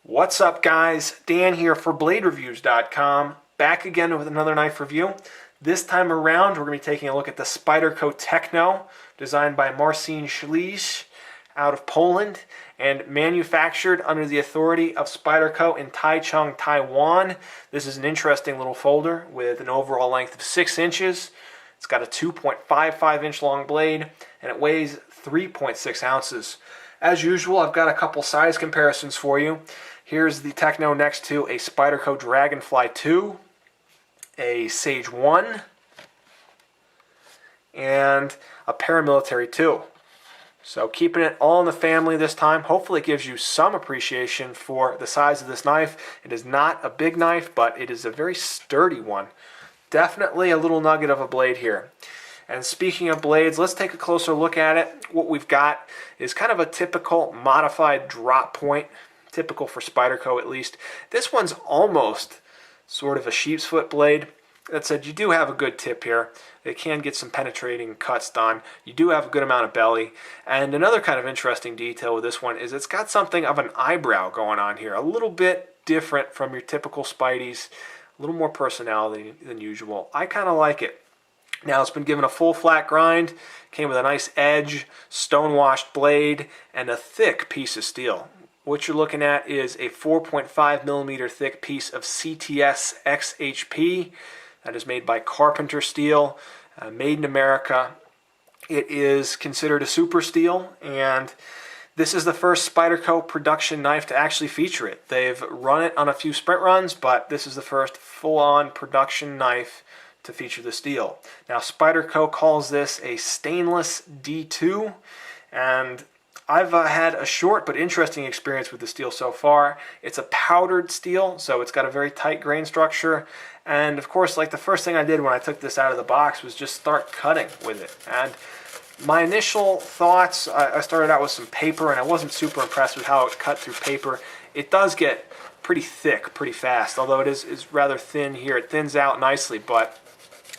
What's up, guys? Dan here for BladeReviews.com, back again with another knife review. This time around, we're going to be taking a look at the Spyderco Techno, designed by Marcin Schliess out of Poland and manufactured under the authority of Spyderco in Taichung, Taiwan. This is an interesting little folder with an overall length of 6 inches. It's got a 2.55 inch long blade and it weighs 3.6 ounces. As usual, I've got a couple size comparisons for you. Here's the Techno next to a Spyderco Dragonfly 2, a Sage 1, and a Paramilitary 2. So keeping it all in the family this time. Hopefully it gives you some appreciation for the size of this knife. It is not a big knife, but it is a very sturdy one. Definitely a little nugget of a blade here. And speaking of blades, let's take a closer look at it. What we've got is kind of a typical modified drop point, typical for Spyderco at least. This one's almost sort of a sheep's foot blade. That said, you do have a good tip here. It can get some penetrating cuts done. You do have a good amount of belly. And another kind of interesting detail with this one is it's got something of an eyebrow going on here. A little bit different from your typical Spydies. A little more personality than usual. I kind of like it. Now it's been given a full flat grind, came with a nice edge, stone-washed blade, and a thick piece of steel. What you're looking at is a 4.5 millimeter thick piece of CTS XHP that is made by Carpenter Steel, made in America. It is considered a super steel, and this is the first Spyderco production knife to actually feature it. They've run it on a few sprint runs, but this is the first full-on production knife to feature the steel. Now Spyderco calls this a stainless D2, and I've had a short but interesting experience with the steel so far. It's a powdered steel, so it's got a very tight grain structure, and of course, like the first thing I did when I took this out of the box was just start cutting with it. And my initial thoughts, I started out with some paper and I wasn't super impressed with how it cut through paper. It does get pretty thick pretty fast, although it is rather thin here. It thins out nicely, but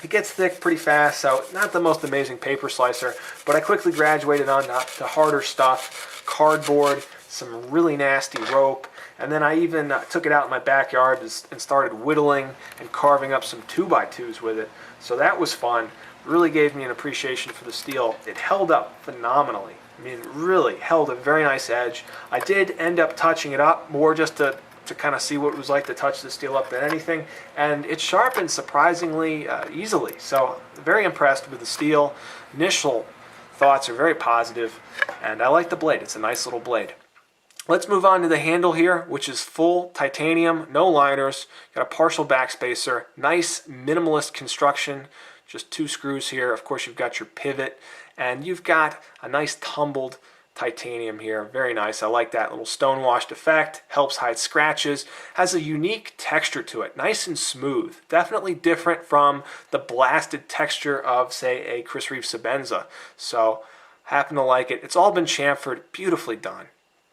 it gets thick pretty fast, so not the most amazing paper slicer, but I quickly graduated on to harder stuff, cardboard, some really nasty rope, and then I even took it out in my backyard and started whittling and carving up some 2x2s with it. So that was fun. Really gave me an appreciation for the steel. It held up phenomenally. I mean, it really held a very nice edge. I did end up touching it up more just to kind of see what it was like to touch the steel up than anything, and it sharpened surprisingly easily. So very impressed with the steel. Initial thoughts are very positive, and I like the blade. It's a nice little blade. Let's move on to the handle here, which is full titanium, no liners, got a partial backspacer, nice minimalist construction, just 2 screws here. Of course, you've got your pivot, and you've got a nice tumbled titanium here. Very nice. I like that little stone washed effect. Helps hide scratches. Has a unique texture to it. Nice and smooth. Definitely different from the blasted texture of, say, a Chris Reeve Sebenza. So, happen to like it. It's all been chamfered. Beautifully done.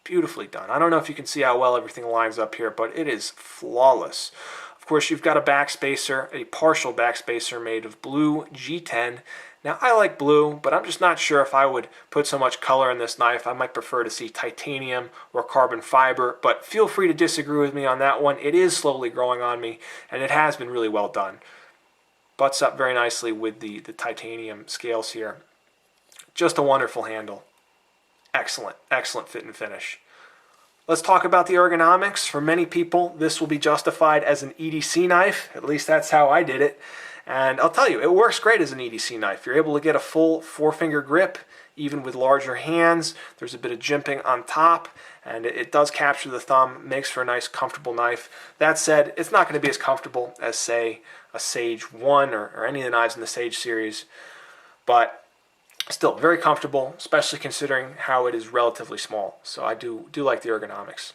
Beautifully done. I don't know if you can see how well everything lines up here, but it is flawless. Of course, you've got a backspacer, a partial backspacer made of blue G10. Now, I like blue, but I'm just not sure if I would put so much color in this knife. I might prefer to see titanium or carbon fiber, but feel free to disagree with me on that one. It is slowly growing on me, and it has been really well done. Butts up very nicely with the titanium scales here. Just a wonderful handle. Excellent, excellent fit and finish. Let's talk about the ergonomics. For many people, this will be justified as an EDC knife. At least that's how I did it. And I'll tell you, it works great as an EDC knife. You're able to get a full 4-finger grip, even with larger hands. There's a bit of jimping on top, and it does capture the thumb, makes for a nice, comfortable knife. That said, it's not going to be as comfortable as, say, a Sage 1 or any of the knives in the Sage series, but still very comfortable, especially considering how it is relatively small. So I do like the ergonomics.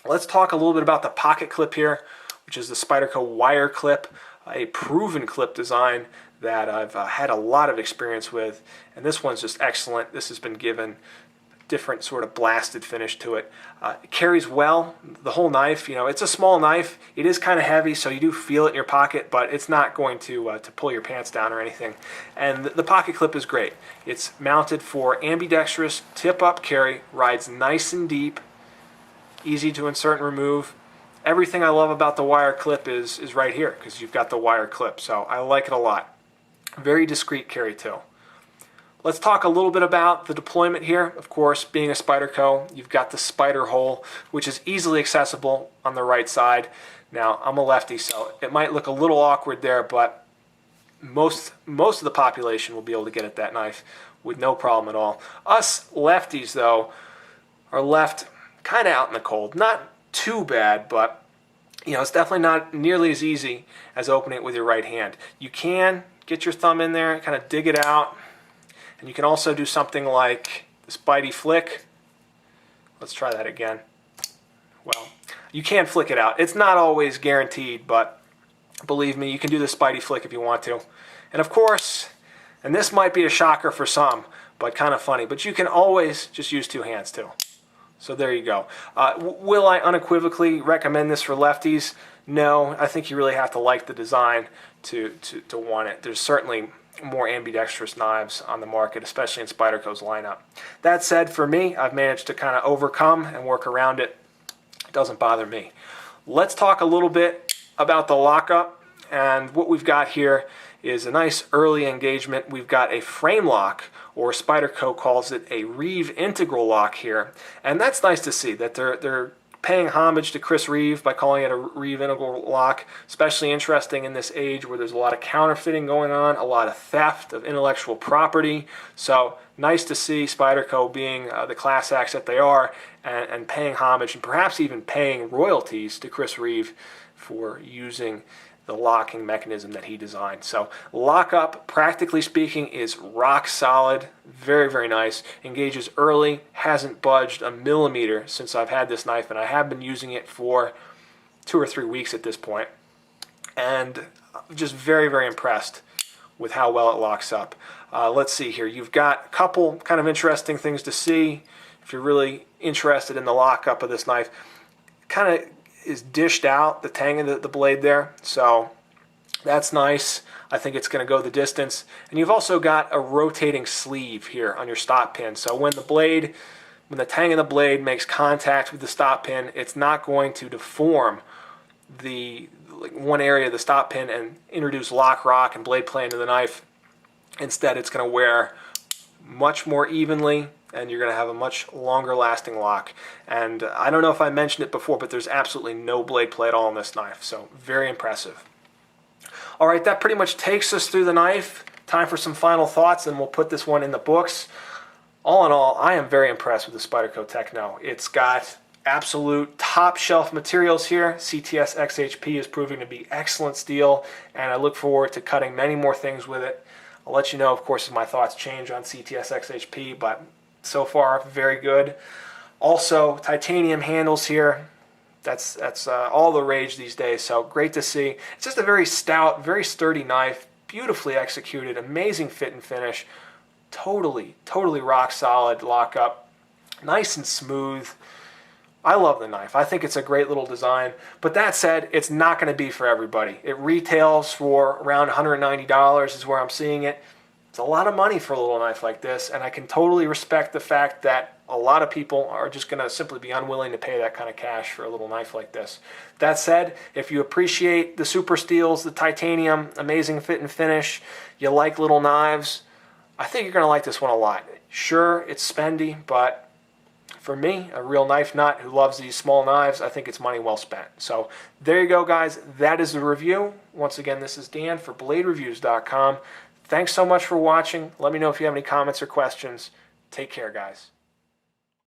Let's talk a little bit about the pocket clip here, which is the Spyderco wire clip, a proven clip design that I've had a lot of experience with, and this one's just excellent. This has been given different sort of blasted finish to it. It carries well, the whole knife. You know, it's a small knife. It is kind of heavy, so you do feel it in your pocket, but it's not going to pull your pants down or anything. And the pocket clip is great. It's mounted for ambidextrous tip-up carry, rides nice and deep, easy to insert and remove. Everything I love about the wire clip is right here, because you've got the wire clip, so I like it a lot. Very discreet carry tool. Let's talk a little bit about the deployment here. Of course, being a Spyderco, you've got the spider hole, which is easily accessible on the right side. Now, I'm a lefty, so it might look a little awkward there, but most of the population will be able to get at that knife with no problem at all. Us lefties, though, are left kind of out in the cold. Not too bad, but it's definitely not nearly as easy as opening it with your right hand. You can get your thumb in there, kind of dig it out, and you can also do something like the Spidey flick. Let's try that again. Well, you can flick it out. It's not always guaranteed, but believe me, you can do the Spidey flick if you want to. And of course, and this might be a shocker for some, but kind of funny, but you can always just use two hands too. So there you go. Will I unequivocally recommend this for lefties? No, I think you really have to like the design to want it. There's certainly more ambidextrous knives on the market, especially in Spyderco's lineup. That said, for me, I've managed to kind of overcome and work around it. It doesn't bother me. Let's talk a little bit about the lockup, and what we've got here is a nice early engagement. We've got a frame lock, or Spyderco calls it a Reeve integral lock here, and that's nice to see that they're paying homage to Chris Reeve by calling it a Reeve integral lock. Especially interesting in this age where there's a lot of counterfeiting going on, a lot of theft of intellectual property. So nice to see Spyderco being the class acts that they are, and paying homage and perhaps even paying royalties to Chris Reeve for using the locking mechanism that he designed. So lockup, practically speaking, is rock solid. Very, very nice. Engages early, hasn't budged a millimeter since I've had this knife, and I have been using it for 2 or 3 weeks at this point. And I'm just very, very impressed with how well it locks up. Let's see here. You've got a couple kind of interesting things to see if you're really interested in the lockup of this knife. Kind of is dished out, the tang of the blade there, so that's nice. I think it's going to go the distance. And you've also got a rotating sleeve here on your stop pin, so when the tang of the blade makes contact with the stop pin, it's not going to deform the one area of the stop pin and introduce lock, rock, and blade play into the knife. Instead, it's going to wear much more evenly, and you're going to have a much longer lasting lock. And I don't know if I mentioned it before, but there's absolutely no blade play at all on this knife, so very impressive. All right, that pretty much takes us through the knife. Time for some final thoughts, and we'll put this one in the books. All in all, I am very impressed with the Spyderco Techno. It's got absolute top shelf materials here. CTS XHP is proving to be excellent steel, and I look forward to cutting many more things with it. I'll let you know, of course, if my thoughts change on CTS XHP, but so far, very good. Also, titanium handles here. That's all the rage these days, so great to see. It's just a very stout, very sturdy knife, beautifully executed, amazing fit and finish. Totally rock solid lockup. Nice and smooth. I love the knife. I think it's a great little design. But that said, it's not going to be for everybody. It retails for around $190 is where I'm seeing it. It's a lot of money for a little knife like this, and I can totally respect the fact that a lot of people are just going to simply be unwilling to pay that kind of cash for a little knife like this. That said, if you appreciate the super steels, the titanium, amazing fit and finish, you like little knives, I think you're going to like this one a lot. Sure, it's spendy, but for me, a real knife nut who loves these small knives, I think it's money well spent. So there you go, guys. That is the review. Once again, this is Dan for BladeReviews.com. Thanks so much for watching. Let me know if you have any comments or questions. Take care, guys.